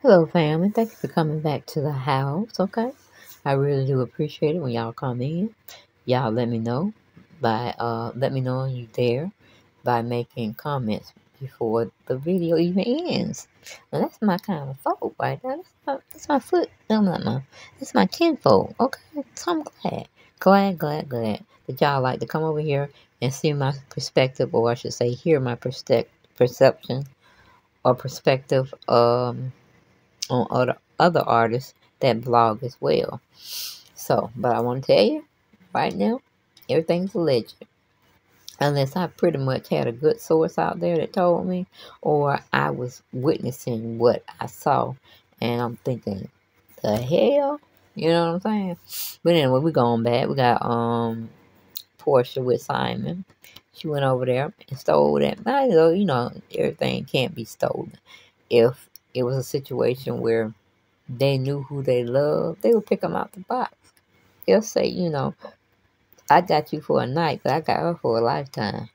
Hello, family. Thank you for coming back to the house. Okay, I really do appreciate it when y'all come in. Y'all let me know you there by making comments before the video even ends. Now that's my kind of folk right there. That's my foot. No, not my. That's my kinfolk. Okay, so I'm glad that y'all like to come over here and see my perspective, or I should say, hear my perception or perspective. On other artists that blog as well. So, but I want to tell you right now, everything's alleged. Unless I pretty much had a good source out there that told me, or I was witnessing what I saw, and I'm thinking, the hell, you know what I'm saying? But anyway, we're going back. We got Porsha with Simon. She went over there and stole that. Now, everything can't be stolen. If it was a situation where they knew who they loved, they would pick them out the box. They'll say, I got you for a night, but I got her for a lifetime.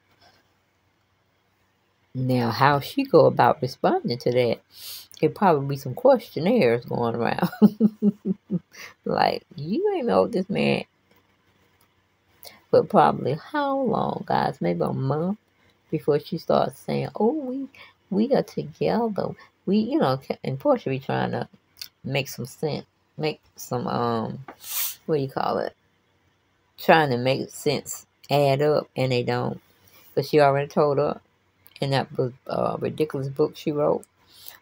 Now, how she go about responding to that, it probably be some questionnaires going around. Like, you ain't know this man, but probably how long, guys? Maybe a month before she starts saying, oh, we are together. And Porsche be trying to make some sense, make some, what do you call it? Trying to make sense add up, and they don't. But she already told her in that ridiculous book she wrote,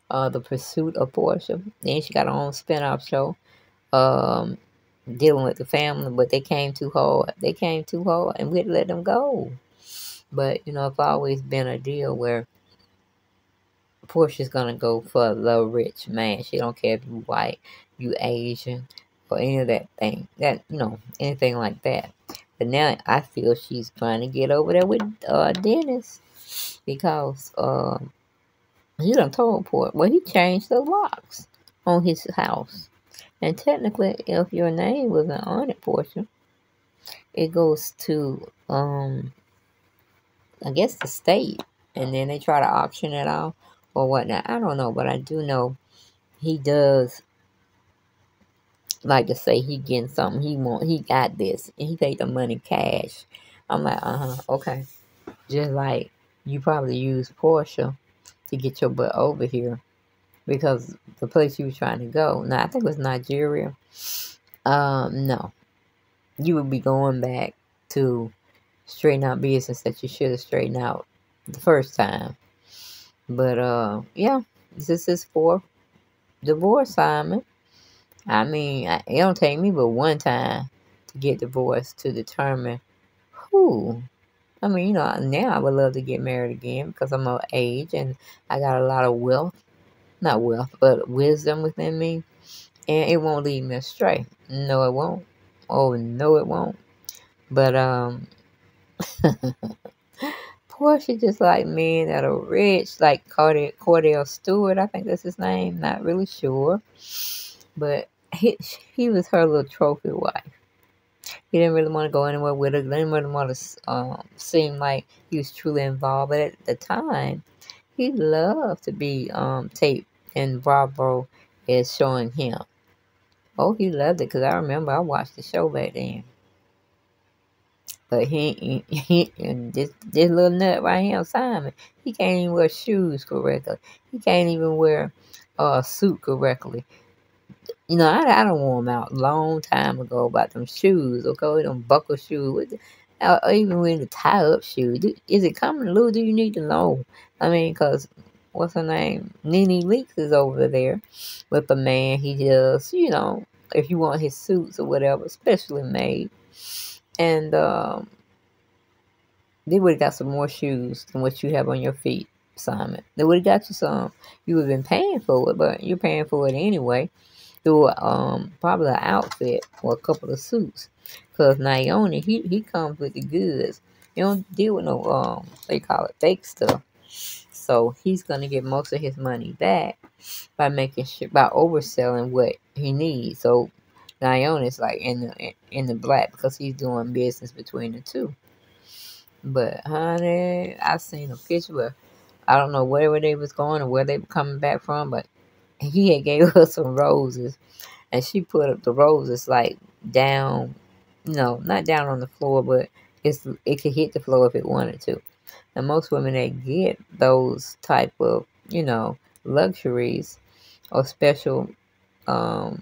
The Pursuit of Porsha. Then she got her own spinoff show, dealing with the family, but they came too hard. And we had to let them go. But, it's always been a deal where Portia's going to go for the rich man. She don't care if you white, you Asian, or any of that thing. Anything like that. But now I feel she's trying to get over there with Dennis. Because he done told Port. Well, he changed the locks on his house. And technically, if your name wasn't on it, Portia, it goes to, I guess, the state. And then they try to auction it off or whatnot. I don't know, but I do know he does like to say he getting something he got this, and he take the money cash. I'm like, okay. Just like you probably use Porsha to get your butt over here because the place you was trying to go. Now I think it was Nigeria. No, you would be going back to straighten out business that you should have straightened out the first time. But yeah, this is for divorce, Simon. I mean, it don't take me but one time to get divorced to determine who. I mean, now I would love to get married again because I'm of age and I got a lot of wealth. Not wealth, but wisdom within me. And it won't lead me astray. No, it won't. Oh, no, it won't. But, Portia just like men that are rich, like Cordell Stewart, I think that's his name. Not really sure. But he was her little trophy wife. He didn't really want to go anywhere with her. Didn't really want to seem like he was truly involved. But at the time, he loved to be taped, and Bravo is showing him. Oh, he loved it because I remember I watched the show back then. But he and this little nut right here, Simon, he can't even wear shoes correctly. He can't even wear a suit correctly. I don't wore them out a long time ago about them shoes, okay? Them buckle shoes. Or even wearing the tie-up shoes. Is it coming loose? Do you need to know? I mean, because, what's her name? Nene Leakes is over there with the man. He just, if you want his suits or whatever, specially made. And they would have got some more shoes than what you have on your feet, Simon. They would have got you some. You would have been paying for it, but you're paying for it anyway. Through probably an outfit or a couple of suits. Because Naomi, he comes with the goods. He don't deal with no, they call it fake stuff. So he's going to get most of his money back by by overselling what he needs. So Naomi's like in the black because he's doing business between the two. But honey, I seen a picture where I don't know where they was going or where they were coming back from, but he had gave her some roses, and she put up the roses like down, not down on the floor, but it could hit the floor if it wanted to. And most women that get those type of, luxuries or um,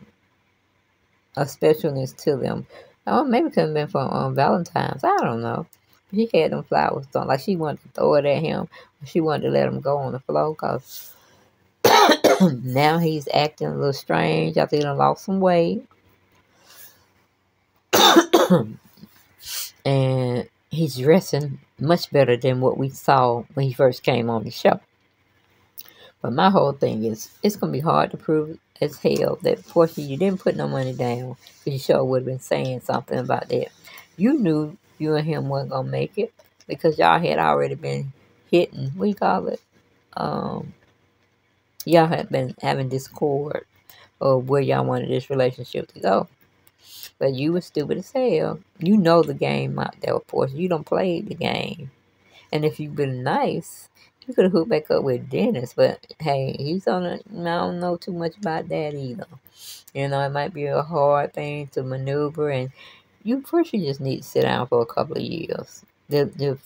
a specialness to them. Oh, maybe it could have been for Valentine's. I don't know. She had them flowers done. Like she wanted to throw it at him. She wanted to let him go on the floor because now he's acting a little strange. I think he done lost some weight. And he's dressing much better than what we saw when he first came on the show. But my whole thing is, it's going to be hard to prove as hell that, Porsha, you didn't put no money down, because you sure would have been saying something about that. You knew you and him weren't going to make it, because y'all had already been hitting, what do you call it? Y'all had been having discord of where y'all wanted this relationship to go. But you were stupid as hell. You know the game out there, Porsha. You don't play the game. And if you've been nice, you could have hooked back up with Dennis. But hey, I don't know too much about that either. It might be a hard thing to maneuver. And you just need to sit down for a couple of years to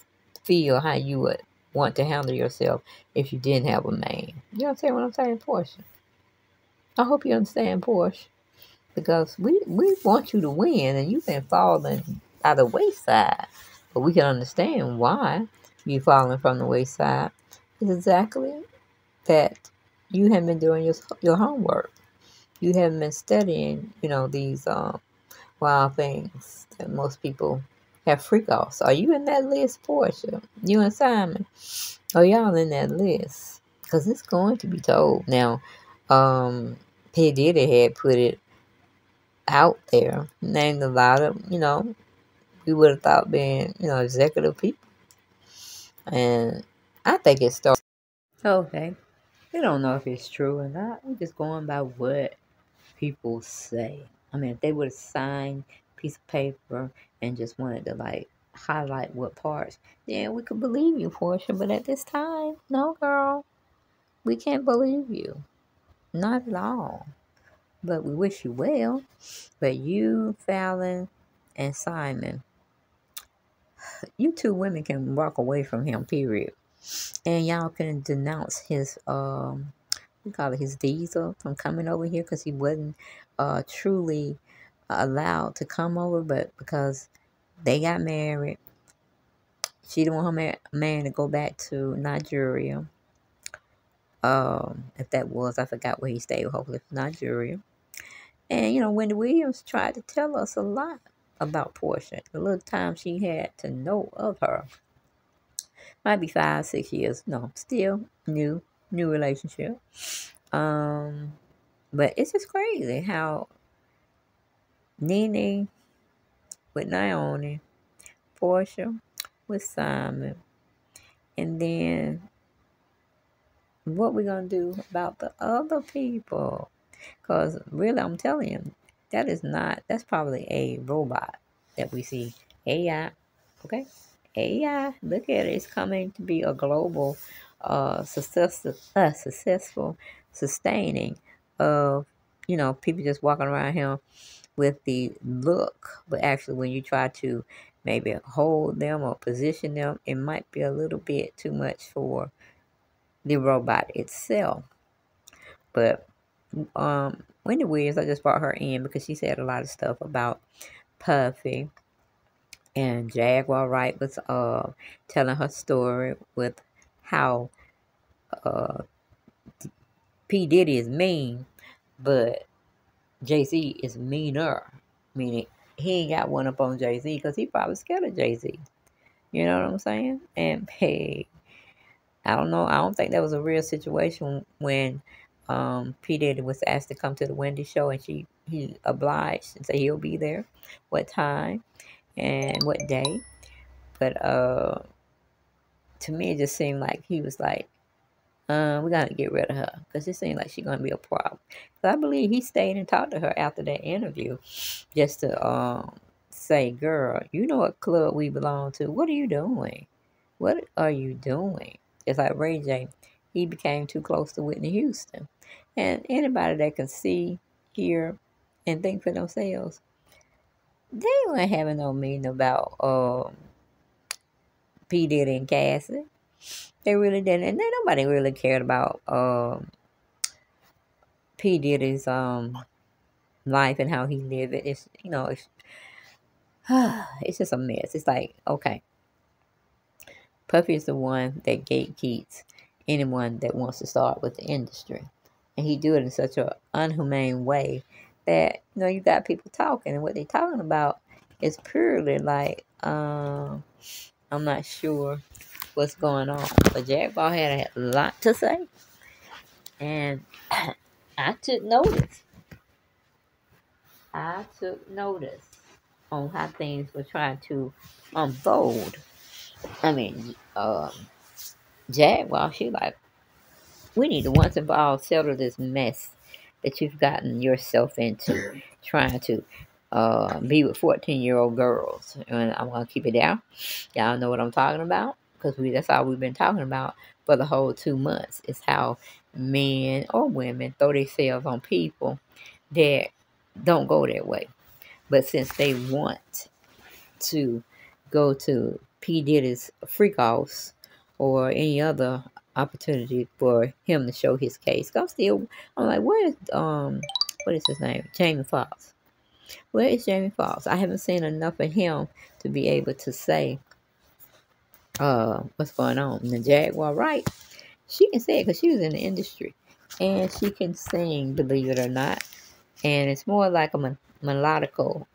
feel how you would want to handle yourself if you didn't have a man. You understand what I'm saying, Porsha? I hope you understand, Porsha. Because we want you to win, and you've been falling by the wayside. But we can understand why you falling from the wayside. It's exactly that you haven't been doing your homework. You haven't been studying, these wild things that most people have freak offs. Are you in that list, Porsha? You and Simon? Are y'all in that list? Because it's going to be told. Now, P. Diddy had put it out there, named a lot of, we would have thought being, executive people. And I think it started. Okay. We don't know if it's true or not. We're just going by what people say. I mean, if they would have signed a piece of paper and just wanted to, like, highlight what parts, yeah, we could believe you, Porsha. But at this time, no, girl. We can't believe you. Not at all. But we wish you well. But you, Fallon, and Simon, you two women can walk away from him, period. And y'all can denounce his, we call it his diesel, from coming over here, because he wasn't truly allowed to come over. But because they got married, she didn't want her man to go back to Nigeria. If that was, I forgot where he stayed. Hopefully it's Nigeria. And, Wendy Williams tried to tell us a lot about Porsha. The little time she had to know of her. Might be 5, 6 years. No, still new relationship. But it's just crazy how Nene with Naomi, Porsha with Simon, and then what we gonna do about the other people? Because really, I'm telling you, that's probably a robot that we see. AI, okay? AI, look at it. It's coming to be a global, successful, sustaining of, people just walking around here with the look. But actually, when you try to maybe hold them or position them, it might be a little bit too much for the robot itself. But Wendy Williams, I just brought her in because she said a lot of stuff about Puffy. And Jaguar Wright was telling her story with how P. Diddy is mean, but Jay-Z is meaner. Meaning he ain't got one up on Jay-Z because he probably scared of Jay-Z. You know what I'm saying? And hey, I don't know. I don't think that was a real situation when P. Diddy was asked to come to the Wendy show, and he obliged and said he'll be there. What time and what day? But to me, it just seemed like he was like, we got to get rid of her because it seemed like she's going to be a problem. So I believe he stayed and talked to her after that interview just to say, girl, you know what club we belong to. What are you doing? What are you doing? It's like Ray J. He became too close to Whitney Houston. And anybody that can see, hear, and think for themselves, they weren't having no meeting about P. Diddy and Cassie. They really didn't. And then nobody really cared about P. Diddy's life and how he lived it. It's, it's just a mess. It's like, okay, Puffy is the one that gatekeeps anyone that wants to start with the industry. And he do it in such an unhumane way that, you got people talking. And what they talking about is purely like, I'm not sure what's going on. But Jaguar had a lot to say. And I took notice. I took notice on how things were trying to unfold. I mean, Jaguar, she like, we need to once and for all settle this mess that you've gotten yourself into, trying to be with 14-year-old girls. And I'm going to keep it down. Y'all know what I'm talking about, because that's all we've been talking about for the whole 2 months. It's how men or women throw themselves on people that don't go that way. But since they want to go to P. Diddy's freak offs or any other opportunity for him to show his case, I'm like, what is his name? Jamie Foxx. Where is Jamie Foxx? I haven't seen enough of him to be able to say what's going on. And the Jaguar Wright, she can say it because she was in the industry. And she can sing, believe it or not. And it's more like a melodical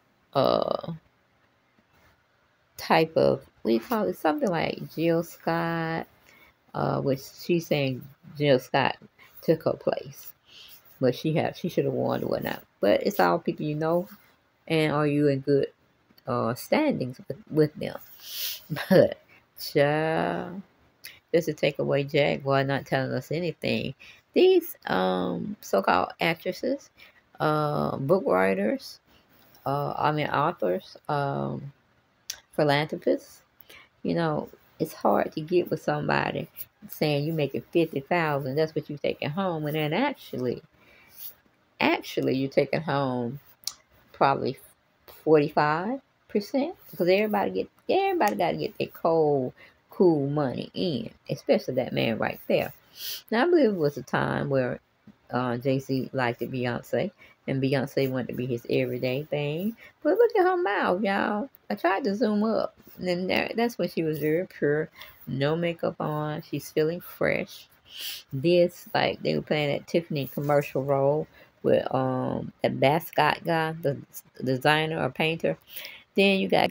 type of, what do you call it? Something like Jill Scott, which she's saying Jill Scott took her place. But she should have won or whatnot. But it's all people you know, and are you in good standings with them. But, child, just to take away Jaguar not telling us anything, these so-called actresses, book writers, authors, philanthropists, it's hard to get with somebody saying you making 50,000. That's what you're taking home, and then actually you're taking home probably 45%, because everybody got to get their cold, cool money in, especially that man right there. Now I believe it was a time where Jay-Z liked Beyonce, and Beyonce wanted to be his everyday thing. But look at her mouth, y'all. I tried to zoom up, and that's when she was very pure, no makeup on. She's feeling fresh. Like they were playing that Tiffany commercial role with that mascot guy, the designer or painter. Then you got